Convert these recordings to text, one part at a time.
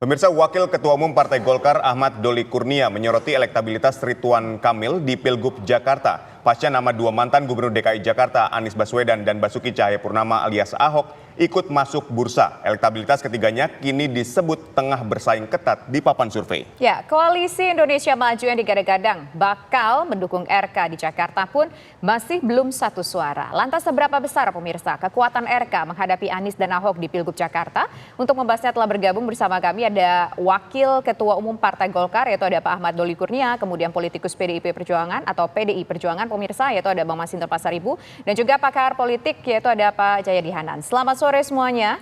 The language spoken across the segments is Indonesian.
Pemirsa, Wakil Ketua Umum Partai Golkar Ahmad Doli Kurnia menyoroti elektabilitas Ridwan Kamil di Pilgub Jakarta. Pasca nama dua mantan Gubernur DKI Jakarta Anies Baswedan dan Basuki Cahayapurnama alias Ahok ikut masuk bursa. Elektabilitas ketiganya kini disebut tengah bersaing ketat di papan survei. Ya, Koalisi Indonesia Maju yang digadang-gadang bakal mendukung RK di Jakarta pun masih belum satu suara. Lantas seberapa besar pemirsa kekuatan RK menghadapi Anies dan Ahok di Pilgub Jakarta? Untuk membahasnya telah bergabung bersama kami ada Wakil Ketua Umum Partai Golkar yaitu ada Pak Ahmad Doli Kurnia, kemudian politikus PDIP Perjuangan atau PDI Perjuangan pemirsa yaitu ada Bang Masinton Pasaribu dan juga pakar politik yaitu ada Pak Jayadi Hanan. Selamat sore semuanya.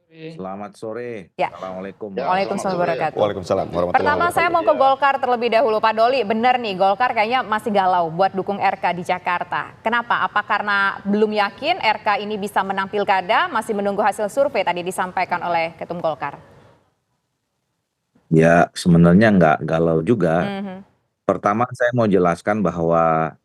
Selamat sore. Ya. Assalamualaikum. Waalaikumsalam warahmatullahi wabarakatuh. Waalaikumsalam warahmatullahi Pertama saya mau ke Golkar terlebih dahulu. Pak Doli, benar nih Golkar kayaknya masih galau buat dukung RK di Jakarta. Kenapa? Apa karena belum yakin RK ini bisa menang pilkada, masih menunggu hasil survei tadi disampaikan oleh Ketum Golkar? Ya, sebenarnya nggak galau juga. Pertama saya mau jelaskan bahwa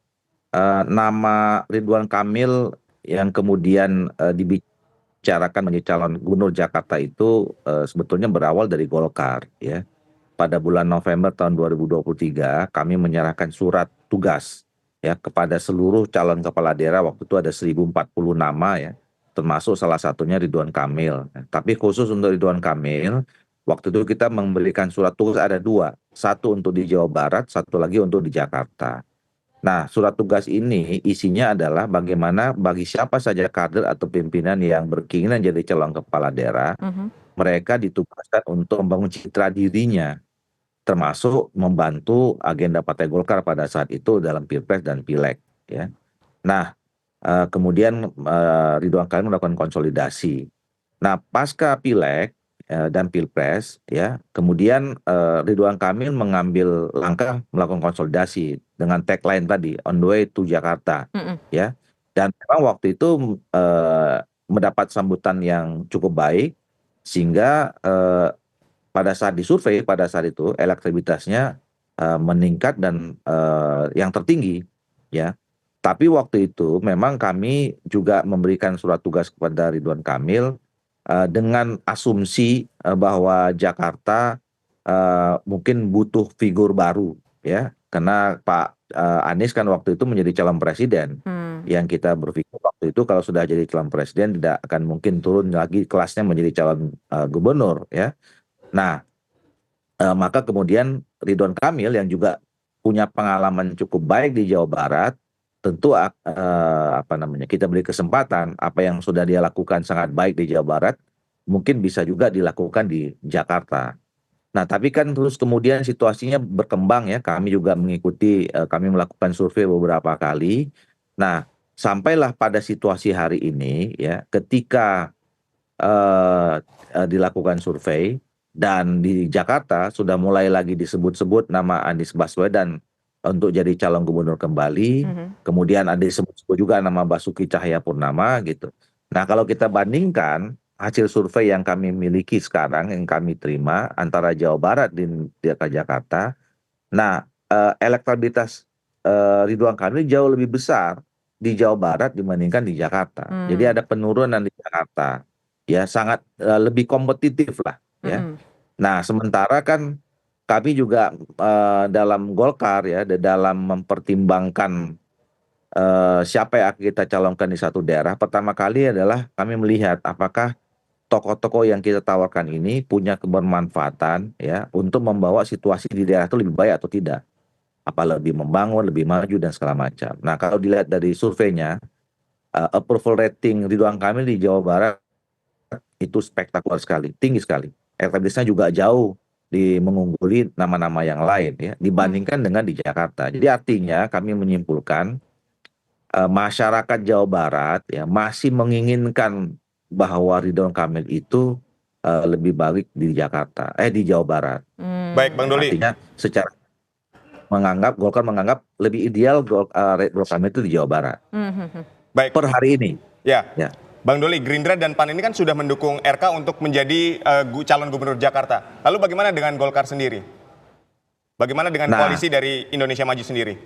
nama Ridwan Kamil yang kemudian dibicarakan menjadi calon gubernur Jakarta itu sebetulnya berawal dari Golkar ya. Pada bulan November tahun 2023 kami menyerahkan surat tugas ya kepada seluruh calon kepala daerah. Waktu itu ada 1040 nama ya, termasuk salah satunya Ridwan Kamil. Tapi khusus untuk Ridwan Kamil, waktu itu kita memberikan surat tugas ada dua, satu untuk di Jawa Barat, satu lagi untuk di Jakarta. Nah, surat tugas ini isinya adalah bagaimana bagi siapa saja kader atau pimpinan yang berkeinginan jadi calon kepala daerah, mereka ditugaskan untuk membangun citra dirinya, termasuk membantu agenda Partai Golkar pada saat itu dalam Pilpres dan Pileg. Ya. Nah, kemudian Ridwan Kamil melakukan konsolidasi. Nah, pasca Pileg dan Pilpres, ya, kemudian Ridwan Kamil mengambil langkah melakukan konsolidasi dengan tagline tadi on the way to Jakarta, ya, dan memang waktu itu mendapat sambutan yang cukup baik sehingga pada saat disurvei pada saat itu elektabilitasnya meningkat dan yang tertinggi, ya. Tapi waktu itu memang kami juga memberikan surat tugas kepada Ridwan Kamil dengan asumsi bahwa Jakarta mungkin butuh figur baru ya, karena Pak Anies kan waktu itu menjadi calon presiden. Yang kita berpikir waktu itu kalau sudah jadi calon presiden tidak akan mungkin turun lagi kelasnya menjadi calon gubernur ya. Nah, maka kemudian Ridwan Kamil yang juga punya pengalaman cukup baik di Jawa Barat, tentu kita beri kesempatan apa yang sudah dia lakukan sangat baik di Jawa Barat mungkin bisa juga dilakukan di Jakarta. Nah, tapi kan terus kemudian situasinya berkembang ya, kami juga mengikuti, kami melakukan survei beberapa kali. Nah, sampailah pada situasi hari ini ya, ketika dilakukan survei dan di Jakarta sudah mulai lagi disebut-sebut nama Anies Baswedan untuk jadi calon gubernur kembali. Kemudian ada disebut-sebut juga nama Basuki Cahayapurnama gitu. Nah, kalau kita bandingkan hasil survei yang kami miliki sekarang, yang kami terima antara Jawa Barat dan Jakarta, nah elektabilitas Ridwan Kamil jauh lebih besar di Jawa Barat dibandingkan di Jakarta. Jadi ada penurunan di Jakarta, ya sangat lebih kompetitif lah, ya. Nah, sementara kan kami juga dalam Golkar ya, dalam mempertimbangkan siapa yang akan kita calonkan di satu daerah, pertama kali adalah kami melihat apakah tokoh-tokoh yang kita tawarkan ini punya kebermanfaatan ya untuk membawa situasi di daerah itu lebih baik atau tidak. Apa lebih membangun, lebih maju dan segala macam. Nah, kalau dilihat dari surveinya, approval rating Ridwan Kamil di Jawa Barat itu spektakuler sekali, tinggi sekali. Elektabilitasnya juga jauh mengungguli nama-nama yang lain ya dibandingkan dengan di Jakarta. Jadi artinya kami menyimpulkan masyarakat Jawa Barat ya masih menginginkan bahwa Ridwan Kamil itu lebih baik di Jakarta, di Jawa Barat. Baik, Bang Doli. Artinya secara Golkar menganggap lebih ideal Ridwan Kamil itu di Jawa Barat. Baik. Per hari ini. Ya. Ya. Bang Doli, Gerindra dan PAN ini kan sudah mendukung RK untuk menjadi calon gubernur Jakarta. Lalu bagaimana dengan Golkar sendiri? Bagaimana dengan koalisi dari Indonesia Maju sendiri?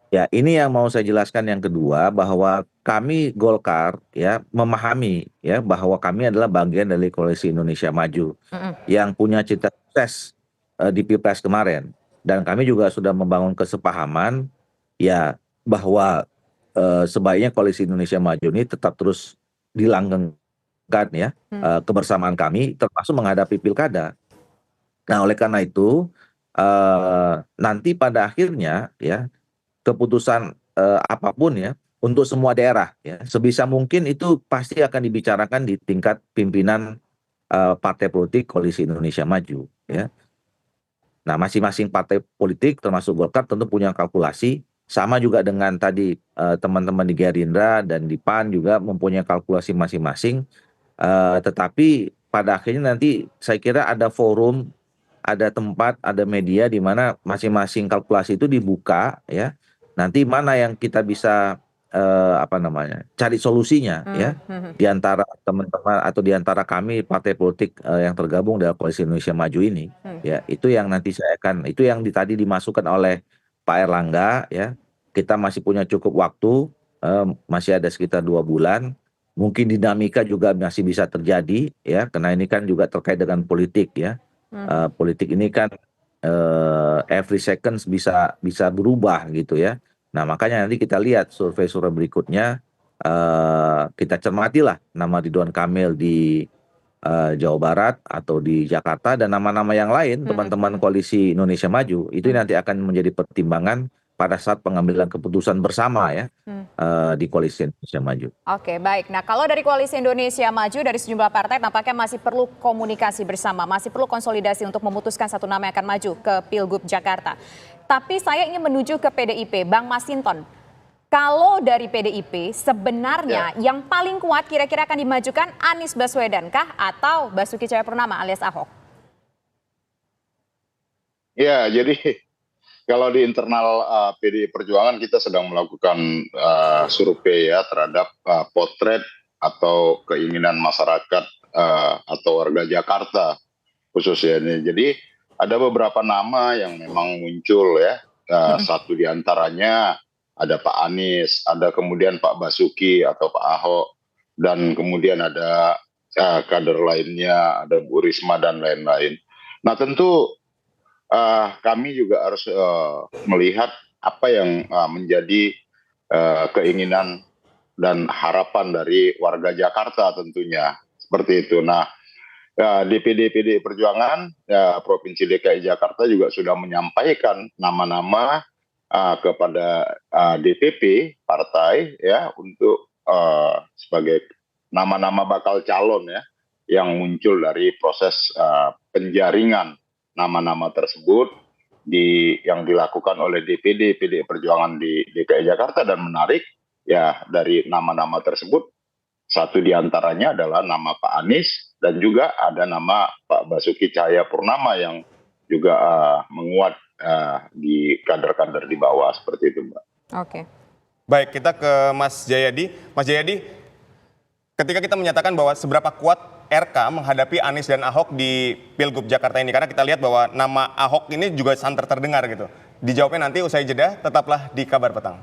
Ya, ini yang mau saya jelaskan yang kedua, bahwa kami Golkar ya memahami ya bahwa kami adalah bagian dari Koalisi Indonesia Maju Mm-mm. yang punya cita sukses di Pilpres kemarin, dan kami juga sudah membangun kesepahaman ya bahwa sebaiknya Koalisi Indonesia Maju ini tetap terus dilanggengkan ya, Hmm. kebersamaan kami termasuk menghadapi pilkada. Nah, oleh karena itu nanti pada akhirnya ya keputusan apapun ya untuk semua daerah ya sebisa mungkin itu pasti akan dibicarakan di tingkat pimpinan partai politik Koalisi Indonesia Maju Hmm. ya. Nah, masing-masing partai politik termasuk Golkar tentu punya kalkulasi, sama juga dengan tadi teman-teman di Gerindra dan di PAN juga mempunyai kalkulasi masing-masing. Tetapi pada akhirnya nanti saya kira ada forum, ada tempat, ada media di mana masing-masing kalkulasi itu dibuka ya. Nanti mana yang kita bisa apa namanya, cari solusinya Hmm. ya Hmm. di antara teman-teman atau di antara kami partai politik yang tergabung dalam Koalisi Indonesia Maju ini. Hmm. Ya, itu yang nanti saya akan, itu yang tadi dimasukkan oleh Pak Erlangga ya. Kita masih punya cukup waktu, masih ada sekitar 2 bulan. Mungkin dinamika juga masih bisa terjadi ya, karena ini kan juga terkait dengan politik ya. Hmm. Politik ini kan every seconds bisa bisa berubah gitu ya. Nah, makanya nanti kita lihat survei-survei berikutnya, kita cermatilah nama Ridwan Kamil di Jawa Barat atau di Jakarta dan nama-nama yang lain Hmm. teman-teman Koalisi Indonesia Maju itu Hmm. nanti akan menjadi pertimbangan pada saat pengambilan keputusan bersama ya Hmm. di Koalisi Indonesia Maju. Oke, baik. Nah, kalau dari Koalisi Indonesia Maju, dari sejumlah partai tampaknya masih perlu komunikasi bersama, masih perlu konsolidasi untuk memutuskan satu nama yang akan maju ke Pilgub Jakarta. Tapi saya ingin menuju ke PDIP, Bang Masinton. Kalau dari PDIP, sebenarnya yang paling kuat kira-kira akan dimajukan Anies Baswedan kah atau Basuki Cahayapurnama alias Ahok? Ya, jadi kalau di internal PDI Perjuangan kita sedang melakukan survei ya terhadap potret atau keinginan masyarakat atau warga Jakarta khususnya ini. Jadi ada beberapa nama yang memang muncul ya. Satu di antaranya ada Pak Anies, ada kemudian Pak Basuki atau Pak Ahok, dan kemudian ada kader lainnya, ada Bu Risma dan lain-lain. Nah, tentu kami juga harus melihat apa yang menjadi keinginan dan harapan dari warga Jakarta tentunya seperti itu. Nah, DPD Perjuangan Provinsi DKI Jakarta juga sudah menyampaikan nama-nama kepada DPP partai ya untuk sebagai nama-nama bakal calon ya yang muncul dari proses penjaringan nama-nama tersebut yang dilakukan oleh DPD PDI Perjuangan di DKI Jakarta. Dan menarik ya, dari nama-nama tersebut satu diantaranya adalah nama Pak Anies dan juga ada nama Pak Basuki Cahayapurnama yang juga menguat di kader-kader di bawah seperti itu, Mbak. Oke. Baik, kita ke Mas Jayadi. Mas Jayadi, ketika kita menyatakan bahwa seberapa kuat RK menghadapi Anies dan Ahok di Pilgub Jakarta ini, karena kita lihat bahwa nama Ahok ini juga santer terdengar gitu. Dijawabnya nanti usai jeda, tetaplah di Kabar Petang.